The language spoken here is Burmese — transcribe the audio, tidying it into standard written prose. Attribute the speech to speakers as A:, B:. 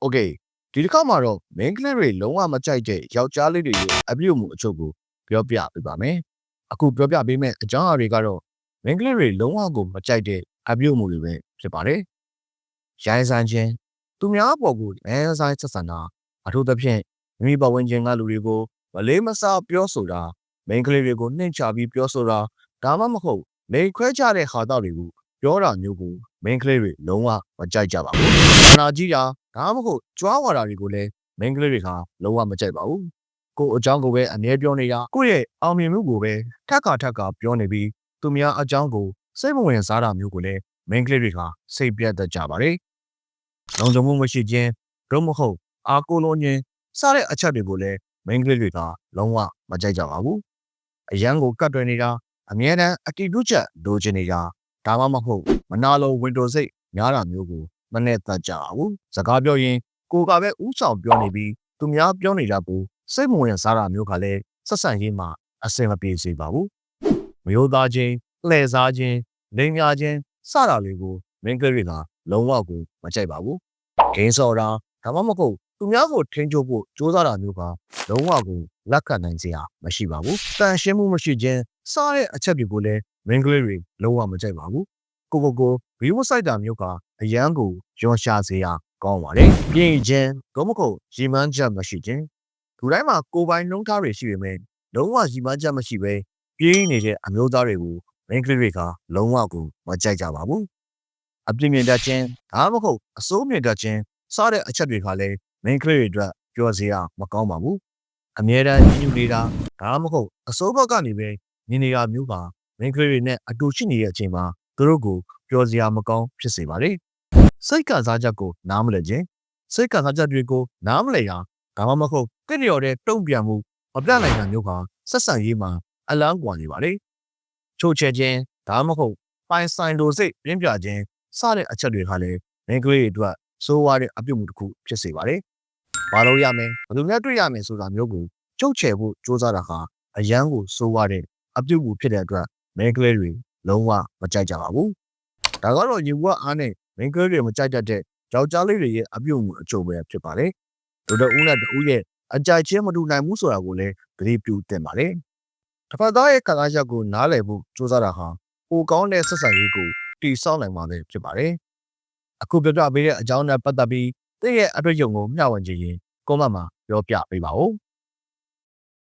A: Okay ဒီတစ်ခါမှာတော့ main ကလေးတွေလုံးဝမကြိုက်တဲ့ယောက်ျားလေးတွေရဲ့အပြုအမူအချုပ်ကိုပြောပြပေးပါမယ်။အခုပြောပြပေးမယ့်အကြောင်းအရာတွေကတော့ main ကလေးတွေလုံးဝကိုမကြိုက်တဲ့အပြုအမူတွေပဲဖြစ်ပါတယ်။ရိုင်းဆိုင်ခြင်းသူများအပေါ်ကိုလမ်းဆိုင်ဆက်ဆံတာအထူးသဖြင့်မိမိပတ်ဝန်းကျင်ကလူတွေကိုမလေးမစားပြောဆိုတာ main ကလေးတွေကိုနှိမ့်ချပြီးပြောဆိုတာဒါမှမဟုတ်လိန်ခွဲကြတဲ့ဟာသားတွေကိုပြောတာမျိုးကို main ကလေးတွေလုံးဝမကြိုက်ကြပါဘူး။နာကြီးတာဒါမှမဟုတ်ကြွားဝါတာတွေကိုလည်း main ကလေးတွေကလုံးဝမကြိုက်ပါဘူး။ကိုယ်အကြောင်းကိုပဲအမြဲပြောနေတာကိုယ့်ရဲ့အောင်မြင်မှုကိုပဲထက်ခါပြောနေပြီးသူများအကြောင်းကိုစိတ်မဝင်စားတာမျိုးကိုလည်း main ကလေးတွေကစိတ်ပြတ်တတ်ကြပါတယ်။လုံခြုံမှုမရှိခြင်းတို့မဟုတ်အားကိုးလုံးခြင်းစတဲ့အချက်တွေကိုလည်း main ကလေးတွေကလုံးဝမကြိုက်ကြပါဘူး။အရန်ကိုကတ်တွယ်နေတာအမြဲတမ်းအတီးပြုတ်ချက်လိုချင်နေတာဒါမှမဟုတ်မနာလိုဝင်တိုစိတ်များတာမျိုးကိုမနဲ့တတ်ကြပါဘူး။စကားပြောရင်ကိုကပဲဥဆောင်ပြောနေပြီးသူများပြောနေတာကိုစိတ်မဝင်စားတာမျိုးကလည်းဆက်ဆံရေးမှာအဆင်မပြေစေပါဘူး။မယိုသားခြင်းလှည့်စားခြင်းလိမ်ညာခြင်းစတာတွေကို main ကလေးတွေကလုံးဝကိုမကြိုက်ပါဘူး။ဂိမ်းစော်တာဒါမှမဟုတ်သူများကိုထိန်းချုပ်ဖို့ကြိုးစားတာမျိုးကလုံးဝကိုလက်ခံနိုင်စရာမရှိပါဘူး။တန်ရှင်းမှုမရှိခြင်းစတဲ့အချက်တွေကိုလည်း main ကလေးတွေလုံးဝမကြိုက်ပါဘူး။ကိုဗီဒီယိုစိုက်တာမျိုးကအရန်ကိုရွန်ရှာစေရကောင်းပါတယ်။ပြင်ခြင်းတော့မဟုတ်ရီမန်းချက်မရှိခြင်းလူတိုင်းမှာကိုယ်ပိုင်နှုံးထားတွေရှိပေမဲ့လုံးဝရီမန်းချက်မရှိပဲပြေးနေတဲ့အမျိုးသားတွေကို main ကလေးတွေကလုံးဝကိုမကြိုက်ကြပါဘူး။အပြင်းမြင်တတ်ခြင်းဒါမှမဟုတ်အစိုးမြင်တတ်ခြင်းစတဲ့အချက်တွေကလည်း main ကလေးတွေအတွက်ပြောစရာမကောင်းပါဘူး။အမြဲတမ်းညှဉ်းနေတာဒါမှမဟုတ်အစိုးဘက်ကနေပဲညင်နေတာမျိုးပါ main ကလေးတွေနဲ့အတူရှိနေတဲ့အချိန်မှာသူတို့ကိုပြောစရာမကောင်းဖြစ်စေပါတယ်။စိတ်ကစားချက်ကိုနားမလည်ခြင်းစိတ်ကစားချက်တွေကိုနားမလည်တာဒါမှမဟုတ်တင့်လျော်တဲ့တုံ့ပြန်မှုမပြနိုင်တာမျိုးပါဆက်ဆံရေးမှာအလန်းကွာနေပါလေ။ချိုးချဲခြင်းဒါမှမဟုတ်ပိုင်ဆိုင်လိုစိတ်ပြင်းပြခြင်းစတဲ့အချက်တွေကလည်း main ကလေးတွေအတွက်စိုးဝါတဲ့အပြုတ်မှုတစ်ခုဖြစ်စေပါတယ်။ဘာလို့ရမယ်ဘယ်သူများတွေ့ရမယ်ဆိုတာမျိုးကိုချုပ်ချယ်ဖို့စ조사တာဟာအရန်ကိုစိုးဝါတဲ့အပြုတ်မှုဖြစ်တဲ့အတွက် main ကလေးတွေလုံးဝမကြိုက်ကြပါဘူး။ဒါကတော့ရေဝတ်အားနဲ့ main ကလေးတွေမကြိုက်တတ်တဲ့ယောက်ျားလေးတွေရဲ့အပြုတ်မှုအကျိုးပဲဖြစ်ပါတယ်။တို့တဦးနဲ့တဦးရဲ့အကြိုက်ချင်းမတူနိုင်ဘူးဆိုတာကိုလည်းသတိပြုသင့်ပါတယ်။တစ်ဖက်သားရဲ့ခံစားချက်ကိုနားလည်ဖို့စ조사တာဟာပိုကောင်းတဲ့ဆက်ဆံရေးကိုတည်ဆောက်နိုင်မှာပဲဖြစ်ပါတယ်။အခုပြောပြပေးတဲ့အကြောင်းနဲ့ပတ်သက်ပြီးတင့်ရဲ့အတွေ့အကြုံကိုမျှဝေခြင်းရင် comment မှာပြောပြပေးပါဦး။